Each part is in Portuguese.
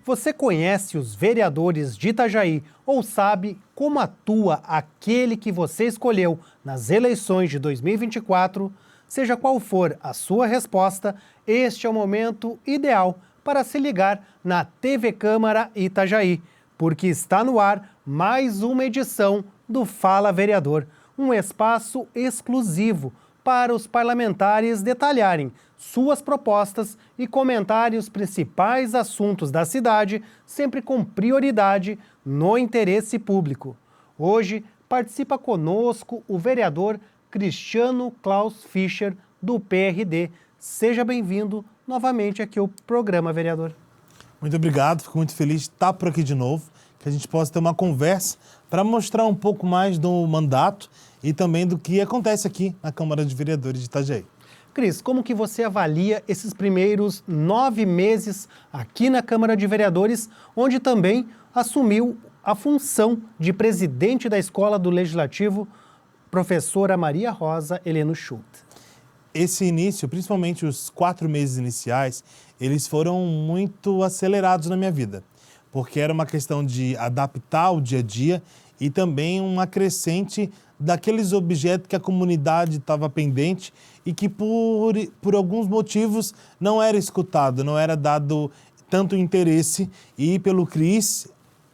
Você conhece os vereadores de Itajaí ou sabe como atua aquele que você escolheu nas eleições de 2024? Seja qual for a sua resposta, este é o momento ideal para se ligar na TV Câmara Itajaí, porque está no ar mais uma edição do Fala Vereador, um espaço exclusivo para os parlamentares detalharem suas propostas e comentarem os principais assuntos da cidade, sempre com prioridade no interesse público. Hoje participa conosco o vereador Cristiano Klaus Fischer, do PRD. Seja bem-vindo novamente aqui ao programa, vereador. Muito obrigado, fico muito feliz de estar por aqui de novo, que a gente possa ter uma conversa para mostrar um pouco mais do mandato e também do que acontece aqui na Câmara de Vereadores de Itajaí. Cris, como que você avalia esses primeiros 9 meses aqui na Câmara de Vereadores, onde também assumiu a função de presidente da Escola do Legislativo, professora Maria Rosa Heleno Schulte? Esse início, principalmente os 4 meses iniciais, eles foram muito acelerados na minha vida, porque era uma questão de adaptar o dia a dia e também uma crescente daqueles objetos que a comunidade estava pendente e que por alguns motivos não era escutado, não era dado tanto interesse, e pelo CRIS,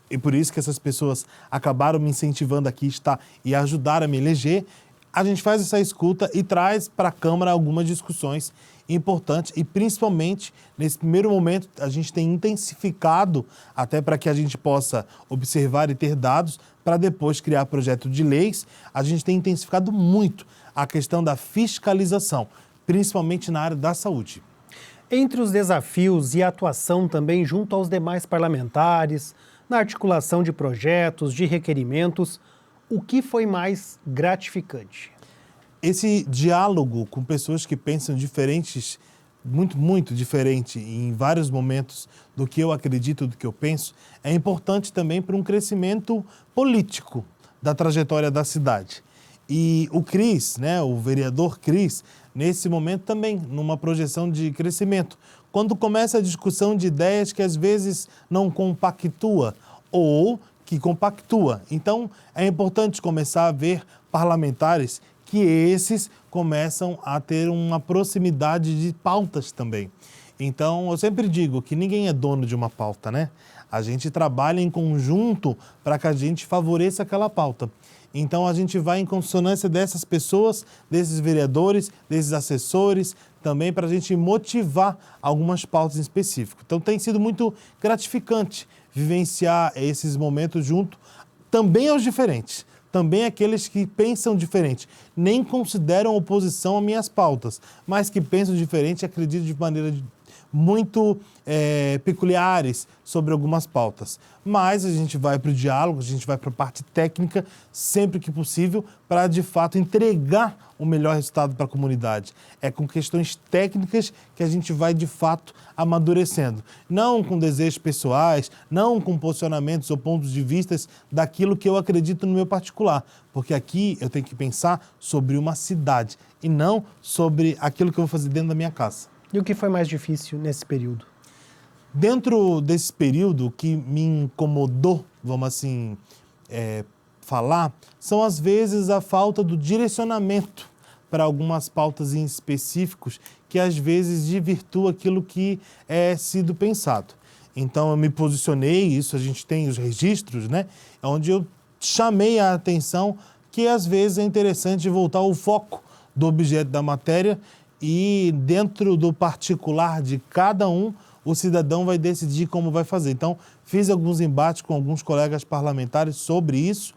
e por isso que essas pessoas acabaram me incentivando aqui estar e ajudaram a me eleger, a gente faz essa escuta e traz para a Câmara algumas discussões importantes e principalmente nesse primeiro momento a gente tem intensificado até para que a gente possa observar e ter dados para depois criar projeto de leis. A gente tem intensificado muito a questão da fiscalização, principalmente na área da saúde. Entre os desafios e a atuação também junto aos demais parlamentares, na articulação de projetos, de requerimentos, o que foi mais gratificante? Esse diálogo com pessoas que pensam diferentes, muito diferente em vários momentos do que eu acredito, do que eu penso, é importante também para um crescimento político da trajetória da cidade. E o CRIS, o vereador CRIS, nesse momento também, numa projeção de crescimento. Quando começa a discussão de ideias que às vezes não compactua ou que compactua. Então, é importante começar a ver parlamentares que esses começam a ter uma proximidade de pautas também. Então, eu sempre digo que ninguém é dono de uma pauta, né? A gente trabalha em conjunto para que a gente favoreça aquela pauta. Então, a gente vai em consonância dessas pessoas, desses vereadores, desses assessores, também para a gente motivar algumas pautas em específico. Então, tem sido muito gratificante vivenciar esses momentos junto também aos diferentes, também aqueles que pensam diferente, nem consideram oposição às minhas pautas, mas que pensam diferente e acreditam de maneira muito peculiares sobre algumas pautas. Mas a gente vai para o diálogo, a gente vai para a parte técnica sempre que possível para, de fato, entregar o melhor resultado para a comunidade. É com questões técnicas que a gente vai, de fato, amadurecendo. Não com desejos pessoais, não com posicionamentos ou pontos de vista daquilo que eu acredito no meu particular. Porque aqui eu tenho que pensar sobre uma cidade e não sobre aquilo que eu vou fazer dentro da minha casa. E o que foi mais difícil nesse período? Dentro desse período, o que me incomodou, vamos assim falar, são às vezes a falta do direcionamento para algumas pautas em específicos que às vezes desvirtua aquilo que é sido pensado. Então eu me posicionei, isso a gente tem os registros, onde eu chamei a atenção que às vezes é interessante voltar ao foco do objeto da matéria e dentro do particular de cada um, o cidadão vai decidir como vai fazer. Então, fiz alguns embates com alguns colegas parlamentares sobre isso,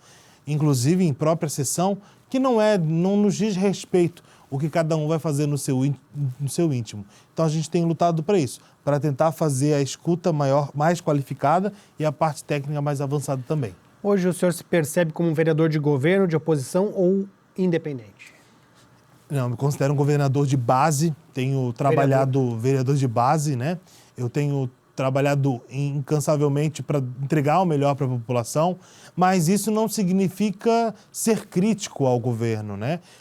inclusive em própria sessão, que não nos diz respeito o que cada um vai fazer no seu íntimo. Então, a gente tem lutado para isso, para tentar fazer a escuta mais qualificada e a parte técnica mais avançada também. Hoje o senhor se percebe como um vereador de governo, de oposição ou independente? Não, me considero um governador de base, tenho trabalhado vereador de base, Eu tenho trabalhado incansavelmente para entregar o melhor para a população, mas isso não significa ser crítico ao governo,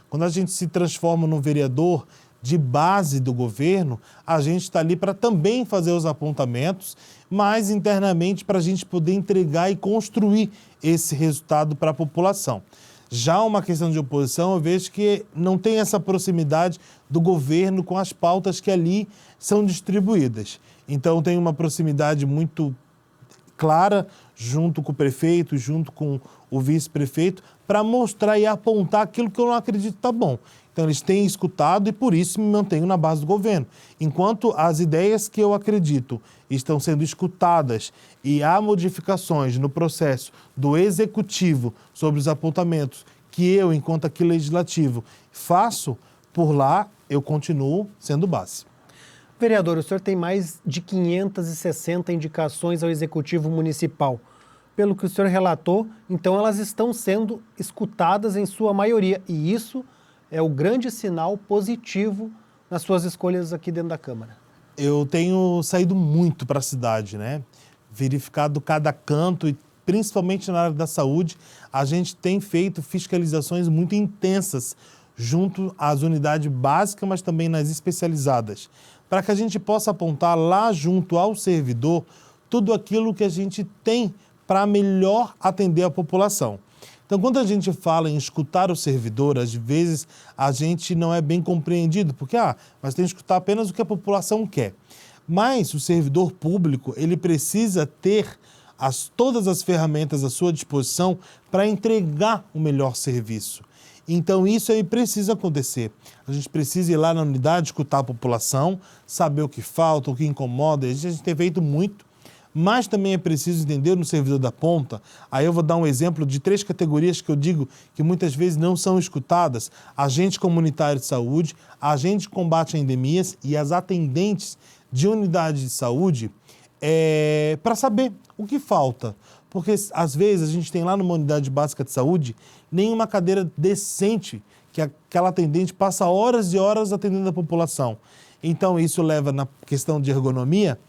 Quando a gente se transforma num vereador de base do governo, a gente está ali para também fazer os apontamentos, mas internamente para a gente poder entregar e construir esse resultado para a população. Já uma questão de oposição, eu vejo que não tem essa proximidade do governo com as pautas que ali são distribuídas. Então tem uma proximidade muito clara junto com o prefeito, junto com o vice-prefeito, para mostrar e apontar aquilo que eu não acredito está bom. Então eles têm escutado e por isso me mantenho na base do governo. Enquanto as ideias que eu acredito estão sendo escutadas e há modificações no processo do executivo sobre os apontamentos que eu, enquanto aqui legislativo, faço, por lá eu continuo sendo base. Vereador, o senhor tem mais de 560 indicações ao Executivo Municipal. Pelo que o senhor relatou, então elas estão sendo escutadas em sua maioria, e isso é o grande sinal positivo nas suas escolhas aqui dentro da Câmara. Eu tenho saído muito para a cidade, né? Verificado cada canto e principalmente na área da saúde, a gente tem feito fiscalizações muito intensas junto às unidades básicas, mas também nas especializadas, para que a gente possa apontar lá junto ao servidor tudo aquilo que a gente tem para melhor atender a população. Então, quando a gente fala em escutar o servidor, às vezes a gente não é bem compreendido, porque, mas tem que escutar apenas o que a população quer. Mas o servidor público, ele precisa ter todas as ferramentas à sua disposição para entregar o melhor serviço. Então, isso aí precisa acontecer. A gente precisa ir lá na unidade, escutar a população, saber o que falta, o que incomoda. A gente tem feito muito. Mas também é preciso entender no servidor da ponta, aí eu vou dar um exemplo de 3 categorias que eu digo que muitas vezes não são escutadas: agente comunitário de saúde, agente de combate a endemias e as atendentes de unidade de saúde, para saber o que falta. Porque às vezes a gente tem lá numa unidade básica de saúde nenhuma cadeira decente, que aquela atendente passa horas e horas atendendo a população. Então isso leva, na questão de ergonomia,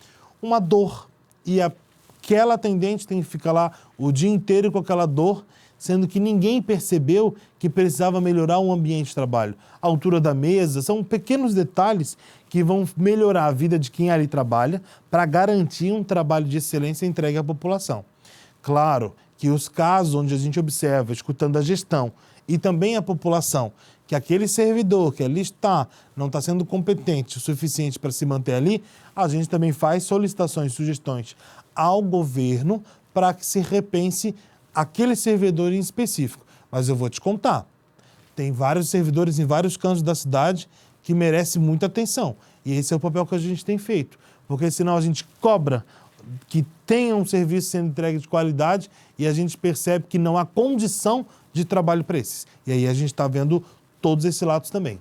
uma dor. E aquela atendente tem que ficar lá o dia inteiro com aquela dor, sendo que ninguém percebeu que precisava melhorar o ambiente de trabalho. A altura da mesa, são pequenos detalhes que vão melhorar a vida de quem ali trabalha para garantir um trabalho de excelência entregue à população. Claro que os casos onde a gente observa, escutando a gestão e também a população, que aquele servidor que ali está, não está sendo competente o suficiente para se manter ali, a gente também faz solicitações, sugestões ao governo para que se repense aquele servidor em específico. Mas eu vou te contar, tem vários servidores em vários cantos da cidade que merecem muita atenção. E esse é o papel que a gente tem feito, porque senão a gente cobra que tenha um serviço sendo entregue de qualidade e a gente percebe que não há condição de trabalho para esses. E aí a gente está vendo todos esses lados também.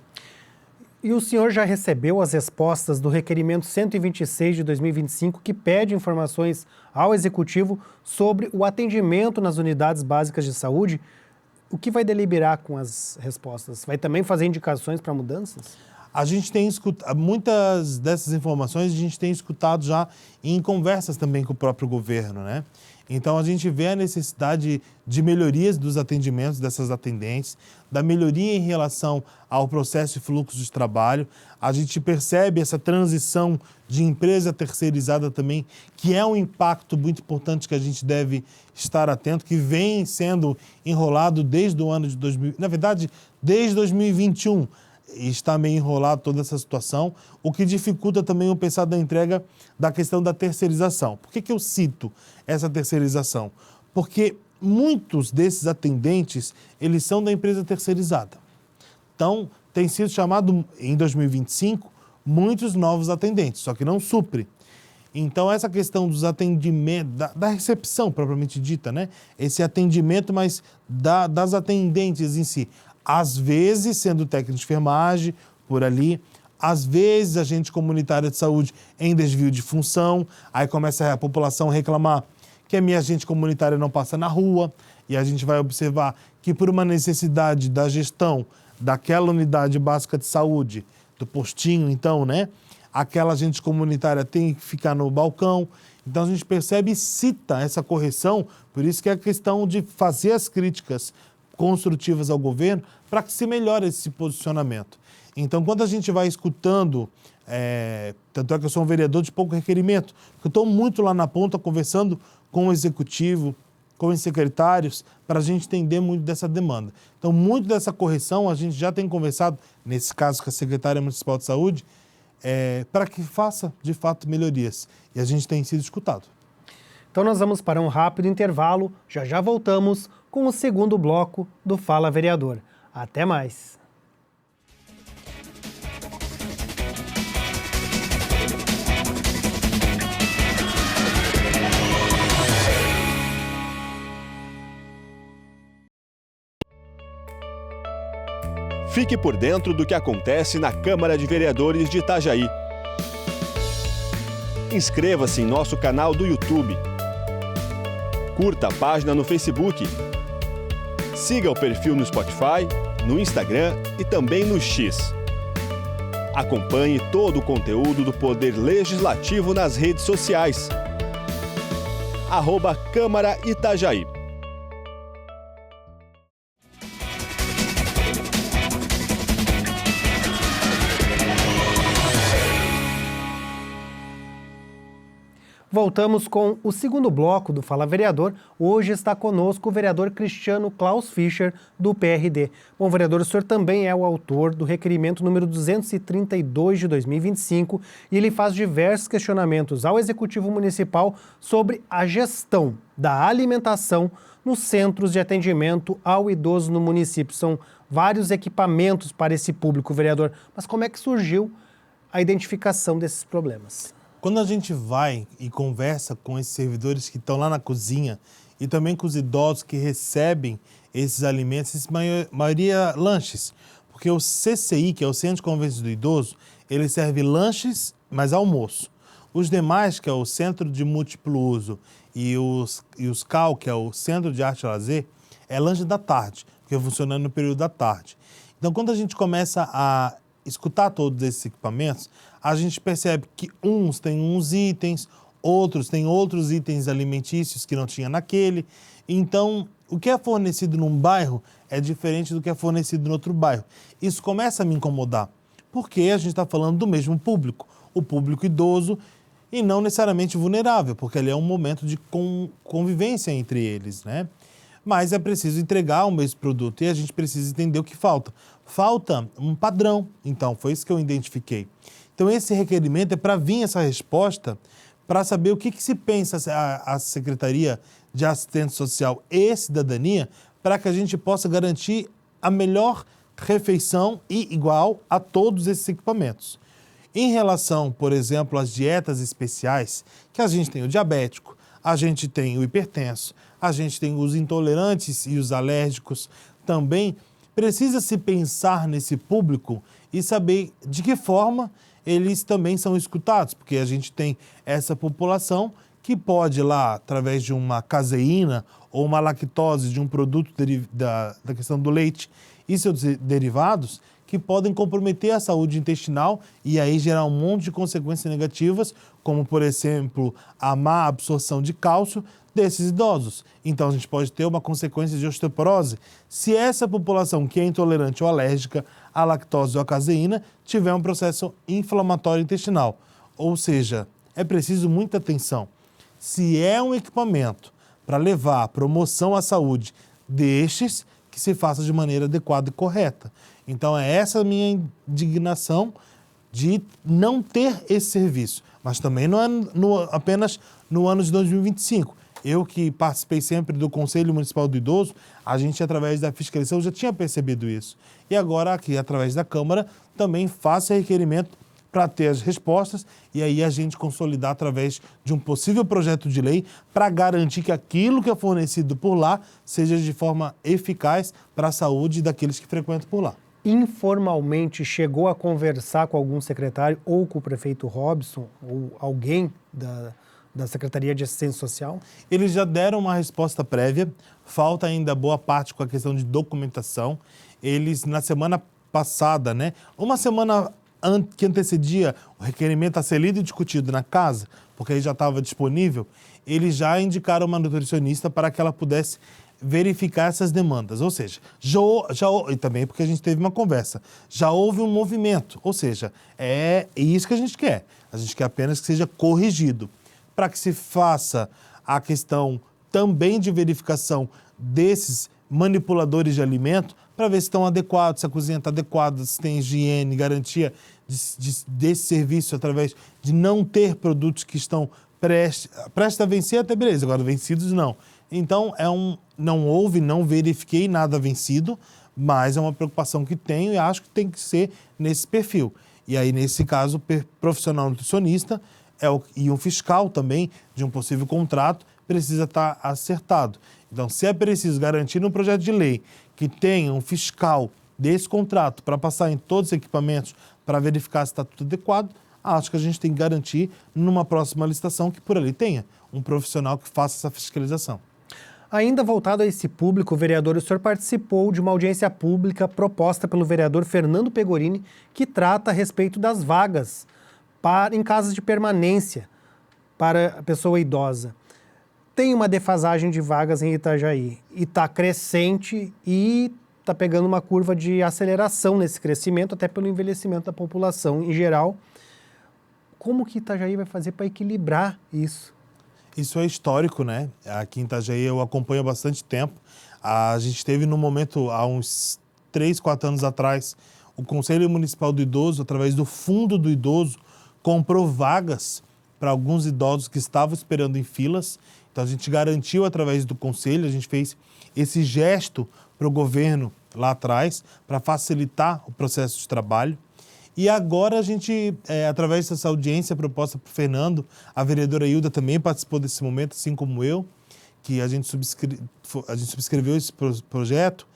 E o senhor já recebeu as respostas do requerimento 126 de 2025, que pede informações ao Executivo sobre o atendimento nas unidades básicas de saúde? O que vai deliberar com as respostas? Vai também fazer indicações para mudanças? A gente tem escutado, muitas dessas informações a gente tem escutado já em conversas também com o próprio governo, né? Então, a gente vê a necessidade de melhorias dos atendimentos dessas atendentes, da melhoria em relação ao processo e fluxo de trabalho. A gente percebe essa transição de empresa terceirizada também, que é um impacto muito importante que a gente deve estar atento, que vem sendo enrolado desde o ano de 2000, na verdade, desde 2021. Está meio enrolado toda essa situação, o que dificulta também o pensar da entrega da questão da terceirização. Por que eu cito essa terceirização? Porque muitos desses atendentes, eles são da empresa terceirizada. Então, tem sido chamado, em 2025, muitos novos atendentes, só que não supre. Então, essa questão dos atendimentos, da recepção propriamente dita, né? Esse atendimento, mas das atendentes em si. Às vezes, sendo técnico de enfermagem, por ali, às vezes, agente comunitário de saúde em desvio de função, aí começa a população a reclamar que a minha agente comunitária não passa na rua, e a gente vai observar que por uma necessidade da gestão daquela unidade básica de saúde, do postinho, então, né, aquela agente comunitária tem que ficar no balcão. Então, a gente percebe e cita essa correção, por isso que é a questão de fazer as críticas construtivas ao governo para que se melhore esse posicionamento. Então, quando a gente vai escutando, tanto é que eu sou um vereador de pouco requerimento, eu estou muito lá na ponta conversando com o executivo, com os secretários, para a gente entender muito dessa demanda. Então, muito dessa correção a gente já tem conversado, nesse caso com a Secretaria Municipal de Saúde, para que faça, de fato, melhorias. E a gente tem sido escutado. Então nós vamos para um rápido intervalo, já voltamos com o segundo bloco do Fala Vereador. Até mais! Fique por dentro do que acontece na Câmara de Vereadores de Itajaí. Inscreva-se em nosso canal do YouTube. Curta a página no Facebook. Siga o perfil no Spotify, no Instagram e também no X. Acompanhe todo o conteúdo do Poder Legislativo nas redes sociais. @Câmara Itajaí. Voltamos com o segundo bloco do Fala Vereador. Hoje está conosco o vereador Cristiano Klaus Fischer, do PRD. Bom, vereador, o senhor também é o autor do requerimento número 232 de 2025 e ele faz diversos questionamentos ao Executivo Municipal sobre a gestão da alimentação nos centros de atendimento ao idoso no município. São vários equipamentos para esse público, vereador. Mas como é que surgiu a identificação desses problemas? Quando a gente vai e conversa com esses servidores que estão lá na cozinha e também com os idosos que recebem esses alimentos, maioria lanches, porque o CCI, que é o Centro de Convivência do Idoso, ele serve lanches, mas almoço. Os demais, que é o Centro de Múltiplo Uso e os CAL, que é o Centro de Arte e Lazer, é lanche da tarde, porque funciona no período da tarde. Então, quando a gente começa a escutar todos esses equipamentos, a gente percebe que uns têm uns itens, outros têm outros itens alimentícios que não tinha naquele. Então, o que é fornecido num bairro é diferente do que é fornecido em outro bairro. Isso começa a me incomodar, porque a gente está falando do mesmo público, o público idoso e não necessariamente vulnerável, porque ali é um momento de convivência entre eles, né? Mas é preciso entregar o mesmo produto e a gente precisa entender o que falta. Falta um padrão, então foi isso que eu identifiquei. Então esse requerimento é para vir essa resposta, para saber o que se pensa a Secretaria de Assistência Social e Cidadania, para que a gente possa garantir a melhor refeição e igual a todos esses equipamentos. Em relação, por exemplo, às dietas especiais, que a gente tem o diabético, a gente tem o hipertenso, a gente tem os intolerantes e os alérgicos, também precisa se pensar nesse público e saber de que forma eles também são escutados, porque a gente tem essa população que pode lá, através de uma caseína ou uma lactose de um produto da questão do leite e seus derivados, que podem comprometer a saúde intestinal e aí gerar um monte de consequências negativas, como, por exemplo, a má absorção de cálcio desses idosos. Então, a gente pode ter uma consequência de osteoporose se essa população que é intolerante ou alérgica à lactose ou à caseína tiver um processo inflamatório intestinal. Ou seja, é preciso muita atenção. Se é um equipamento para levar a promoção à saúde destes, que se faça de maneira adequada e correta. Então, é essa a minha indignação de não ter esse serviço. Mas também não é apenas no ano de 2025. Eu que participei sempre do Conselho Municipal do Idoso, a gente, através da fiscalização, já tinha percebido isso. E agora, aqui, através da Câmara, também faço requerimento para ter as respostas e aí a gente consolidar através de um possível projeto de lei para garantir que aquilo que é fornecido por lá seja de forma eficaz para a saúde daqueles que frequentam por lá. Informalmente chegou a conversar com algum secretário ou com o prefeito Robson ou alguém da Secretaria de Assistência Social? Eles já deram uma resposta prévia, falta ainda boa parte com a questão de documentação. Eles, na semana passada, né, uma semana que antecedia o requerimento a ser lido e discutido na casa, porque aí já estava disponível, eles já indicaram uma nutricionista para que ela pudesse verificar essas demandas. Ou seja, e também porque a gente teve uma conversa, já houve um movimento. Ou seja, é isso que a gente quer. A gente quer apenas que seja corrigido. Para que se faça a questão também de verificação desses manipuladores de alimento, para ver se estão adequados, se a cozinha está adequada, se tem higiene, garantia desse serviço através de não ter produtos que estão prestes a vencer, até beleza, agora vencidos não. Então, não verifiquei nada vencido, mas é uma preocupação que tenho e acho que tem que ser nesse perfil. E aí, nesse caso, profissional nutricionista e um fiscal também de um possível contrato precisa estar acertado. Então, se é preciso garantir no projeto de lei que tenha um fiscal desse contrato para passar em todos os equipamentos para verificar se está tudo adequado, acho que a gente tem que garantir numa próxima licitação que por ali tenha um profissional que faça essa fiscalização. Ainda voltado a esse público, vereador, o senhor participou de uma audiência pública proposta pelo vereador Fernando Pegorini, que trata a respeito das vagas em casas de permanência para a pessoa idosa. Tem uma defasagem de vagas em Itajaí e está crescente e está pegando uma curva de aceleração nesse crescimento, até pelo envelhecimento da população em geral. Como que Itajaí vai fazer para equilibrar isso? Isso é histórico, né? Aqui em Itajaí eu acompanho há bastante tempo. A gente teve no momento, há uns 3, 4 anos atrás, o Conselho Municipal do Idoso, através do Fundo do Idoso, comprou vagas para alguns idosos que estavam esperando em filas. Então a gente garantiu através do Conselho, a gente fez esse gesto para o governo lá atrás, para facilitar o processo de trabalho. E agora a gente, através dessa audiência proposta por Fernando, a vereadora Hilda também participou desse momento, assim como eu, que a gente subscreveu esse projeto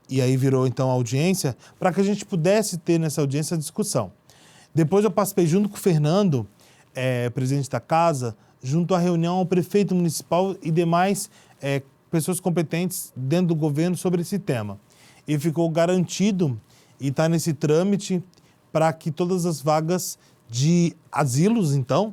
e aí virou então a audiência, para que a gente pudesse ter nessa audiência a discussão. Depois eu participei junto com o Fernando, presidente da casa, junto à reunião ao prefeito municipal e demais pessoas competentes dentro do governo sobre esse tema. E ficou garantido e está nesse trâmite para que todas as vagas de asilos, então,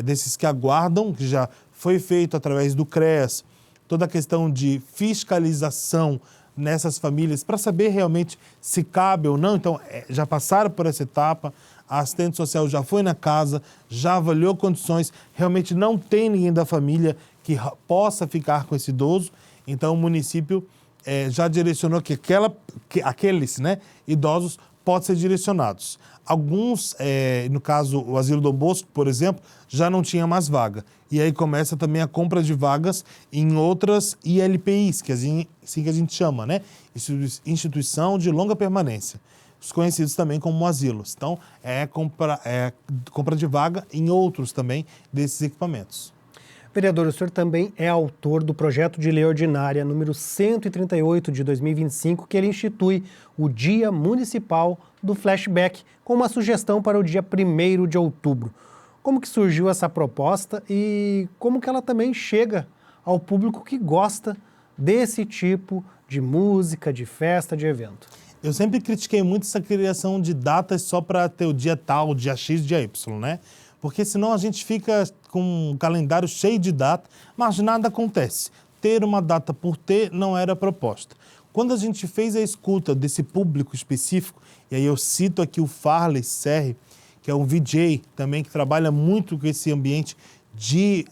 desses que aguardam, que já foi feito através do CREAS, toda a questão de fiscalização nessas famílias, para saber realmente se cabe ou não. Então, já passaram por essa etapa, a assistente social já foi na casa, já avaliou condições, realmente não tem ninguém da família que possa ficar com esse idoso, então o município já direcionou que aqueles idosos podem ser direcionados. Alguns, no caso o Asilo Dom Bosco, por exemplo, já não tinha mais vaga. E aí começa também a compra de vagas em outras ILPIs, que assim que a gente chama, né? Instituição de Longa Permanência, os conhecidos também como asilos. Então, compra de vaga em outros também desses equipamentos. Vereador, o senhor também é autor do projeto de lei ordinária número 138 de 2025, que ele institui o Dia Municipal do Flashback, com uma sugestão para o dia 1º de outubro. Como que surgiu essa proposta e como que ela também chega ao público que gosta desse tipo de música, de festa, de evento? Eu sempre critiquei muito essa criação de datas só para ter o dia tal, dia X, dia Y, né? Porque senão a gente fica com um calendário cheio de data, mas nada acontece. Ter uma data por ter não era proposta. Quando a gente fez a escuta desse público específico, e aí eu cito aqui o Farley Serri, que é um VJ também que trabalha muito com esse ambiente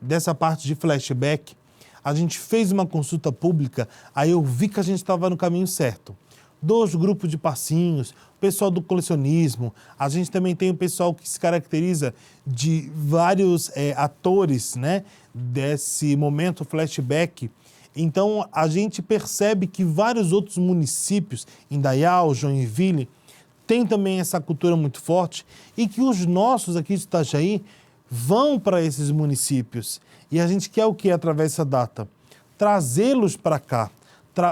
dessa parte de flashback, a gente fez uma consulta pública, aí eu vi que a gente estava no caminho certo. 2 grupos de passinhos, o pessoal do colecionismo, a gente também tem o pessoal que se caracteriza de vários atores, né, desse momento flashback. Então, a gente percebe que vários outros municípios, Indaial, Joinville, tem também essa cultura muito forte e que os nossos aqui de Itajaí vão para esses municípios. E a gente quer o que através dessa data? Trazê-los para cá,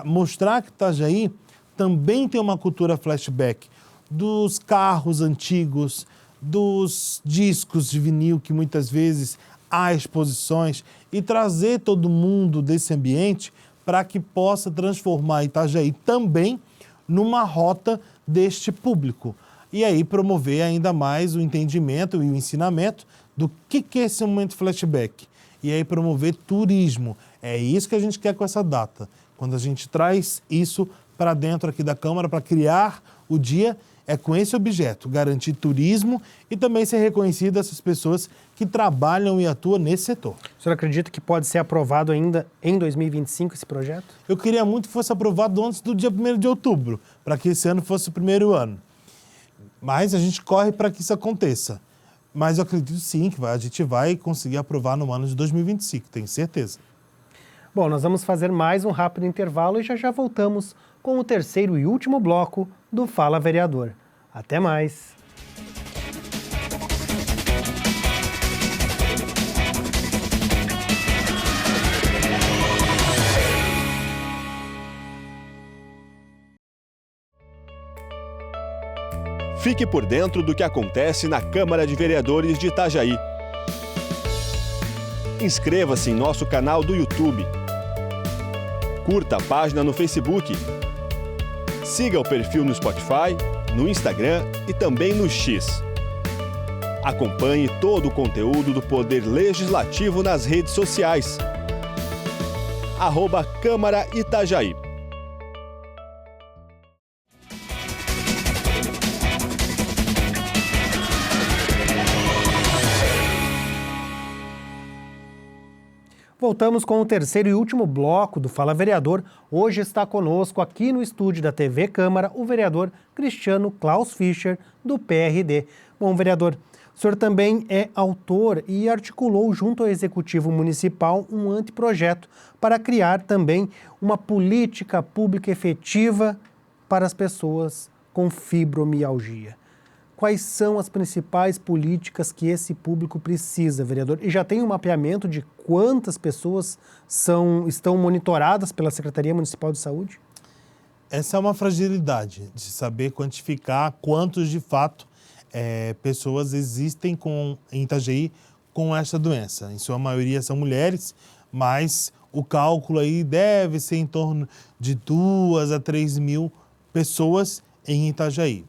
mostrar que Itajaí também tem uma cultura flashback dos carros antigos, dos discos de vinil que muitas vezes há exposições e trazer todo mundo desse ambiente para que possa transformar Itajaí também numa rota deste público. E aí promover ainda mais o entendimento e o ensinamento do que é esse momento flashback. E aí promover turismo. É isso que a gente quer com essa data. Quando a gente traz isso para dentro aqui da Câmara para criar o dia, é com esse objeto, garantir turismo e também ser reconhecido essas pessoas que trabalham e atuam nesse setor. O senhor acredita que pode ser aprovado ainda em 2025 esse projeto? Eu queria muito que fosse aprovado antes do dia 1º de outubro, para que esse ano fosse o primeiro ano. Mas a gente corre para que isso aconteça. Mas eu acredito sim que a gente vai conseguir aprovar no ano de 2025, tenho certeza. Bom, nós vamos fazer mais um rápido intervalo e já voltamos com o terceiro e último bloco do Fala Vereador. Até mais! Fique por dentro do que acontece na Câmara de Vereadores de Itajaí. Inscreva-se em nosso canal do YouTube. Curta a página no Facebook. Siga o perfil no Spotify, no Instagram e também no X. Acompanhe todo o conteúdo do Poder Legislativo nas redes sociais. @Câmara Itajaí. Voltamos com o terceiro e último bloco do Fala Vereador. Hoje está conosco aqui no estúdio da TV Câmara o vereador Cristiano Klaus Fischer, do PRD. Bom, vereador, o senhor também é autor e articulou junto ao Executivo Municipal um anteprojeto para criar também uma política pública efetiva para as pessoas com fibromialgia. Quais são as principais políticas que esse público precisa, vereador? E já tem um mapeamento de quantas pessoas estão monitoradas pela Secretaria Municipal de Saúde? Essa é uma fragilidade de saber quantificar quantos de fato pessoas existem em Itajaí com esta doença. Em sua maioria são mulheres, mas o cálculo aí deve ser em torno de 2 a 3 mil pessoas em Itajaí.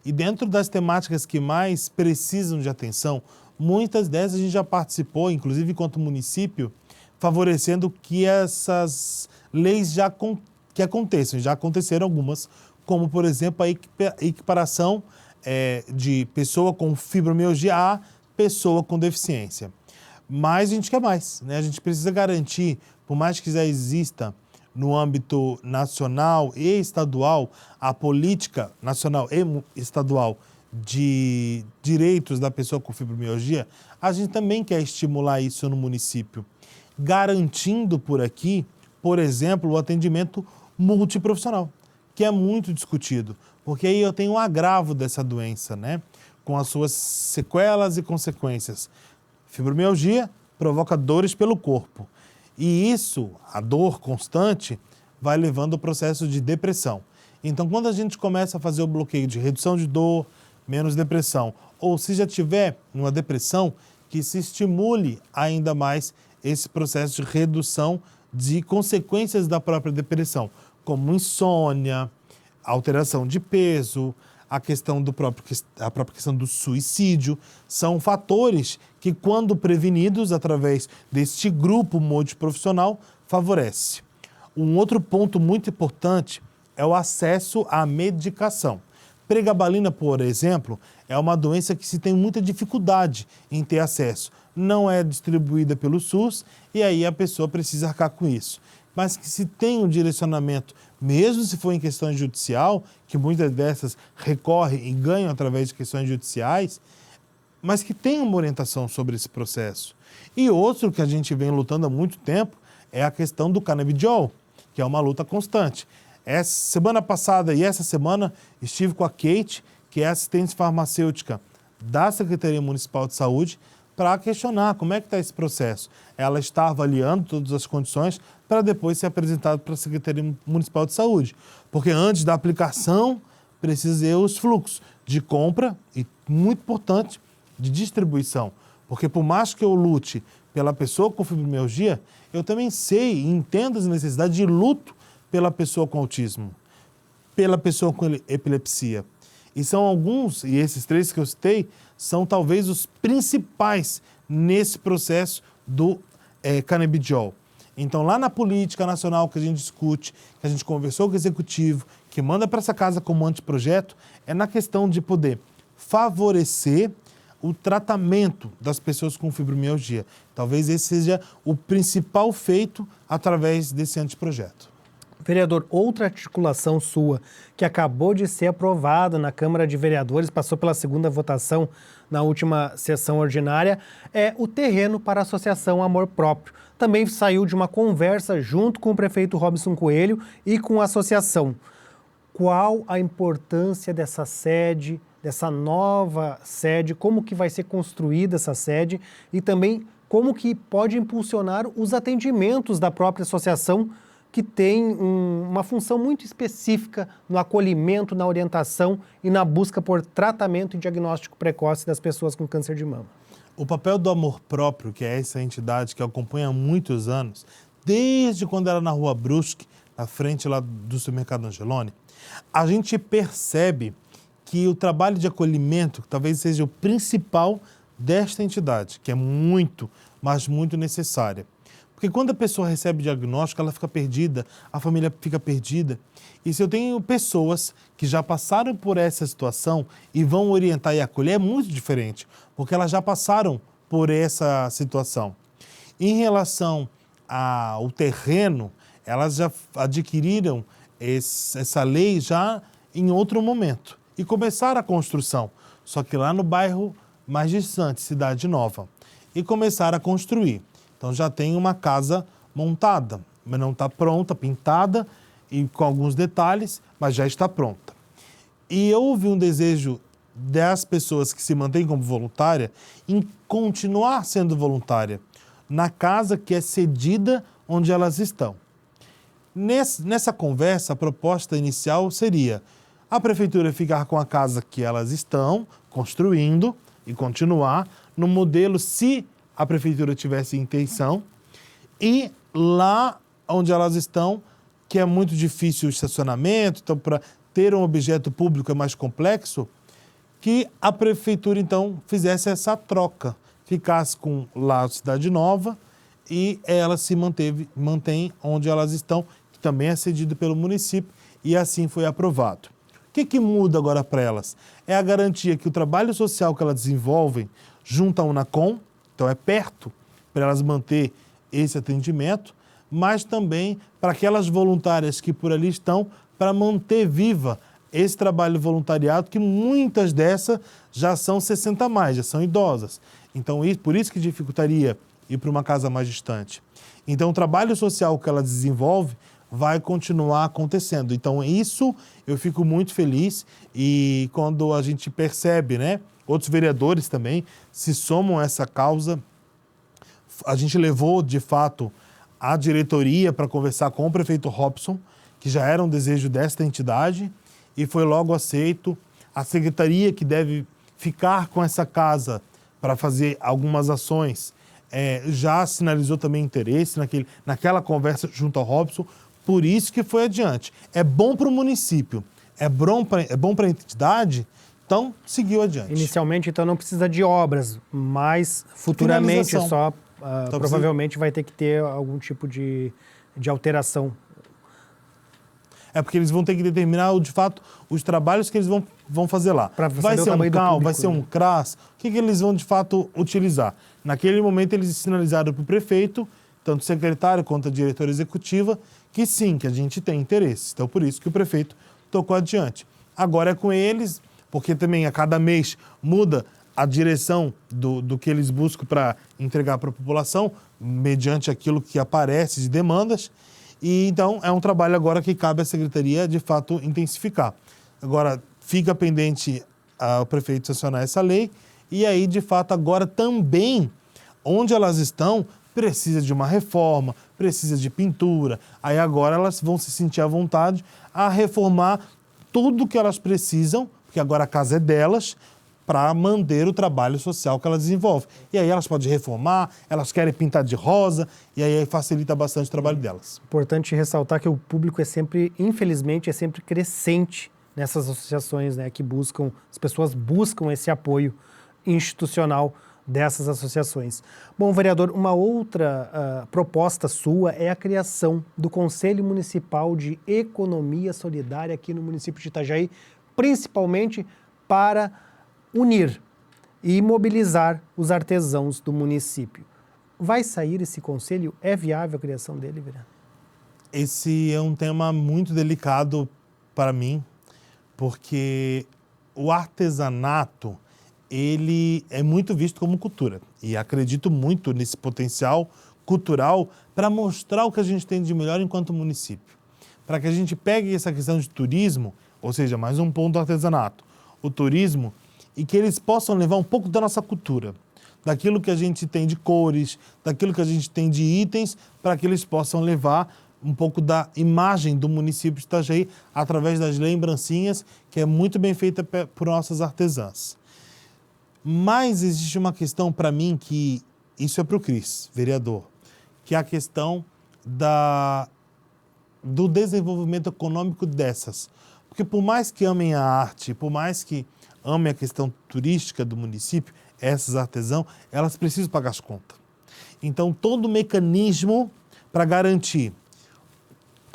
E dentro das temáticas que mais precisam de atenção, muitas dessas a gente já participou, inclusive enquanto município, favorecendo que essas leis que aconteçam. Já aconteceram algumas, como, por exemplo, a equiparação de pessoa com fibromialgia a pessoa com deficiência. Mas a gente quer mais, né? A gente precisa garantir, por mais que já exista no âmbito nacional e estadual, a política nacional e estadual de direitos da pessoa com fibromialgia, a gente também quer estimular isso no município, garantindo por aqui, por exemplo, o atendimento multiprofissional, que é muito discutido, porque aí eu tenho um agravo dessa doença, né? Com as suas sequelas e consequências. Fibromialgia provoca dores pelo corpo. E isso, a dor constante, vai levando ao processo de depressão. Então, quando a gente começa a fazer o bloqueio de redução de dor, menos depressão, ou se já tiver uma depressão, que se estimule ainda mais esse processo de redução de consequências da própria depressão, como insônia, alteração de peso, a própria questão do suicídio, são fatores que, quando prevenidos através deste grupo multiprofissional, favorece. Um outro ponto muito importante é o acesso à medicação. Pregabalina, por exemplo, é uma doença que se tem muita dificuldade em ter acesso. Não é distribuída pelo SUS e aí a pessoa precisa arcar com isso. Mas que se tem um direcionamento, mesmo se for em questões judicial, que muitas dessas recorrem e ganham através de questões judiciais, mas que tem uma orientação sobre esse processo. E outro que a gente vem lutando há muito tempo é a questão do canabidiol, que é uma luta constante. Semana passada e essa semana estive com a Kate, que é assistente farmacêutica da Secretaria Municipal de Saúde, para questionar como é que está esse processo. Ela está avaliando todas as condições para depois ser apresentado para a Secretaria Municipal de Saúde. Porque antes da aplicação, precisa ter os fluxos de compra e, muito importante, de distribuição. Porque por mais que eu lute pela pessoa com fibromialgia, eu também sei e entendo as necessidades de luto pela pessoa com autismo, pela pessoa com epilepsia. E são alguns, e esses 3 que eu citei, são talvez os principais nesse processo do canabidiol. Então, lá na política nacional que a gente discute, que a gente conversou com o executivo, que manda para essa casa como anteprojeto, é na questão de poder favorecer o tratamento das pessoas com fibromialgia. Talvez esse seja o principal feito através desse anteprojeto. Vereador, outra articulação sua que acabou de ser aprovada na Câmara de Vereadores, passou pela segunda votação na última sessão ordinária, é o terreno para a Associação Amor Próprio. Também saiu de uma conversa junto com o prefeito Robson Coelho e com a associação. Qual a importância dessa sede, dessa nova sede, como que vai ser construída essa sede e também como que pode impulsionar os atendimentos da própria associação, que tem uma função muito específica no acolhimento, na orientação e na busca por tratamento e diagnóstico precoce das pessoas com câncer de mama. O papel do Amor Próprio, que é essa entidade que eu acompanho há muitos anos, desde quando era na Rua Brusque, na frente lá do supermercado Angeloni, a gente percebe que o trabalho de acolhimento talvez seja o principal desta entidade, que é muito, mas muito necessária. Porque quando a pessoa recebe diagnóstico, ela fica perdida, a família fica perdida. E se eu tenho pessoas que já passaram por essa situação e vão orientar e acolher, é muito diferente, porque elas já passaram por essa situação. Em relação ao terreno, elas já adquiriram essa lei já em outro momento e começaram a construção, só que lá no bairro mais distante, Cidade Nova, e começaram a construir. Então já tem uma casa montada, mas não está pronta, pintada e com alguns detalhes, mas já está pronta. E houve um desejo das pessoas que se mantêm como voluntária em continuar sendo voluntária na casa que é cedida onde elas estão. Nessa conversa, a proposta inicial seria a prefeitura ficar com a casa que elas estão construindo e continuar no modelo, se a prefeitura tivesse intenção, e lá onde elas estão, que é muito difícil o estacionamento, então para ter um objeto público é mais complexo, que a prefeitura então fizesse essa troca, ficasse com lá a Cidade Nova e elas se mantém onde elas estão, que também é cedido pelo município, e assim foi aprovado. O que muda agora para elas? É a garantia que o trabalho social que elas desenvolvem junto à Unacom, então é perto para elas manter esse atendimento, mas também para aquelas voluntárias que por ali estão, para manter viva esse trabalho voluntariado, que muitas dessas já são 60 a mais, já são idosas. Então, por isso que dificultaria ir para uma casa mais distante. Então, o trabalho social que ela desenvolve vai continuar acontecendo. Então, isso eu fico muito feliz, e quando a gente percebe, né, outros vereadores também se somam a essa causa. A gente levou, de fato, a diretoria para conversar com o prefeito Robson, que já era um desejo desta entidade, e foi logo aceito. A secretaria, que deve ficar com essa casa para fazer algumas ações, já sinalizou também interesse naquela conversa junto ao Robson, por isso que foi adiante. É bom para o município, é bom para a entidade, então seguiu adiante. Inicialmente, então, não precisa de obras, mas futuramente só provavelmente vai ter que ter algum tipo de alteração. É porque eles vão ter que determinar, de fato, os trabalhos que eles vão fazer lá. Vai ser um CAL, vai ser um CRAS, o que eles vão, de fato, utilizar? Naquele momento, eles sinalizaram para o prefeito, tanto o secretário quanto a diretora executiva, que sim, que a gente tem interesse. Então, por isso que o prefeito tocou adiante. Agora é com eles, porque também a cada mês muda a direção do que eles buscam para entregar para a população, mediante aquilo que aparece de demandas. E então é um trabalho agora que cabe à secretaria, de fato, intensificar. Agora fica pendente ao prefeito sancionar essa lei, e aí, de fato, agora também, onde elas estão, precisa de uma reforma, precisa de pintura. Aí agora elas vão se sentir à vontade a reformar tudo que elas precisam, porque agora a casa é delas, para manter o trabalho social que elas desenvolvem. E aí elas podem reformar, elas querem pintar de rosa, e aí facilita bastante o trabalho delas. Importante ressaltar que o público é sempre, infelizmente, é sempre crescente nessas associações, né, que buscam, as pessoas buscam esse apoio institucional dessas associações. Bom, vereador, uma outra proposta sua é a criação do Conselho Municipal de Economia Solidária aqui no município de Itajaí, principalmente para unir e mobilizar os artesãos do município. Vai sair esse conselho? É viável a criação dele, vereador? Esse é um tema muito delicado para mim, porque o artesanato, ele é muito visto como cultura. E acredito muito nesse potencial cultural para mostrar o que a gente tem de melhor enquanto município. Para que a gente pegue essa questão de turismo, ou seja, mais um ponto do artesanato, o turismo, e que eles possam levar um pouco da nossa cultura, daquilo que a gente tem de cores, daquilo que a gente tem de itens, para que eles possam levar um pouco da imagem do município de Itajaí através das lembrancinhas, que é muito bem feita por nossas artesãs. Mas existe uma questão para mim que, isso é para o Cris, vereador, que é a questão do desenvolvimento econômico dessas. Porque por mais que amem a arte, por mais que amem a questão turística do município, essas artesãs, elas precisam pagar as contas. Então, todo o mecanismo para garantir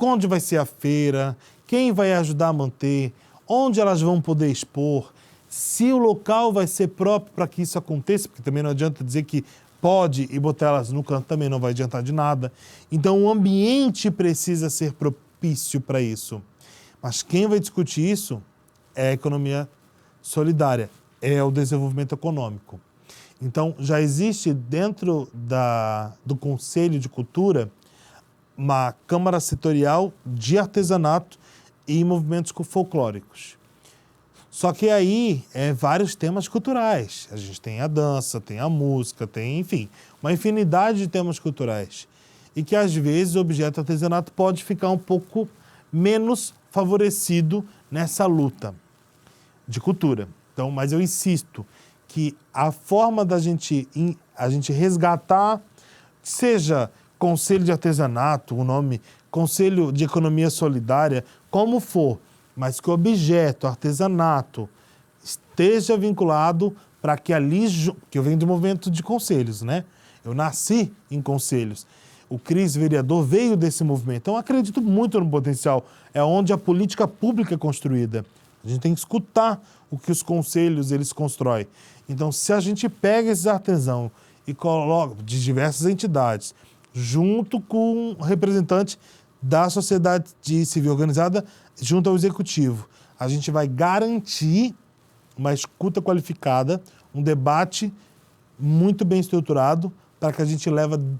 onde vai ser a feira, quem vai ajudar a manter, onde elas vão poder expor, se o local vai ser próprio para que isso aconteça, porque também não adianta dizer que pode e botar elas no canto, também não vai adiantar de nada. Então, o ambiente precisa ser propício para isso. Mas quem vai discutir isso é a economia solidária, é o desenvolvimento econômico. Então, já existe dentro do Conselho de Cultura uma Câmara Setorial de Artesanato e movimentos folclóricos. Só que aí vários temas culturais. A gente tem a dança, tem a música, tem, enfim, uma infinidade de temas culturais. E que, às vezes, o objeto artesanato pode ficar um pouco menos favorecido nessa luta de cultura. Então, mas eu insisto que a forma da gente resgatar, seja Conselho de Artesanato, o nome Conselho de Economia Solidária, como for, mas que o objeto, artesanato, esteja vinculado para que ali, que eu venho do movimento de conselhos, né? Eu nasci em conselhos. O Cris, vereador, veio desse movimento. Então, eu acredito muito no potencial. É onde a política pública é construída. A gente tem que escutar o que os conselhos eles constroem. Então, se a gente pega esses artesãos e coloca de diversas entidades, junto com um representante da sociedade civil organizada, junto ao executivo, a gente vai garantir uma escuta qualificada, um debate muito bem estruturado para que a gente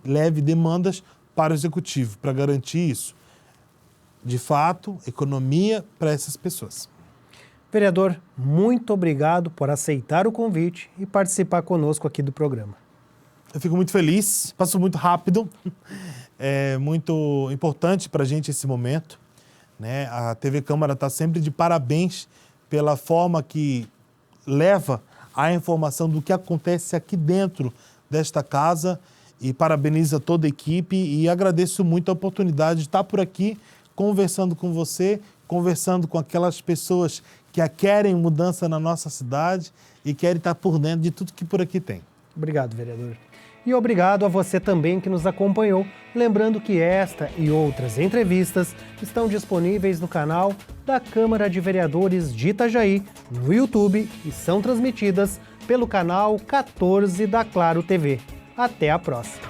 leve demandas para o executivo, para garantir isso. De fato, economia para essas pessoas. Vereador, muito obrigado por aceitar o convite e participar conosco aqui do programa. Eu fico muito feliz, passou muito rápido, é muito importante para a gente esse momento, né? A TV Câmara está sempre de parabéns pela forma que leva a informação do que acontece aqui dentro desta casa e parabeniza toda a equipe e agradeço muito a oportunidade de estar por aqui conversando com você, conversando com aquelas pessoas que querem mudança na nossa cidade e querem estar por dentro de tudo que por aqui tem. Obrigado, vereador. E obrigado a você também que nos acompanhou. Lembrando que esta e outras entrevistas estão disponíveis no canal da Câmara de Vereadores de Itajaí, no YouTube, e são transmitidas pelo canal 14 da Claro TV. Até a próxima!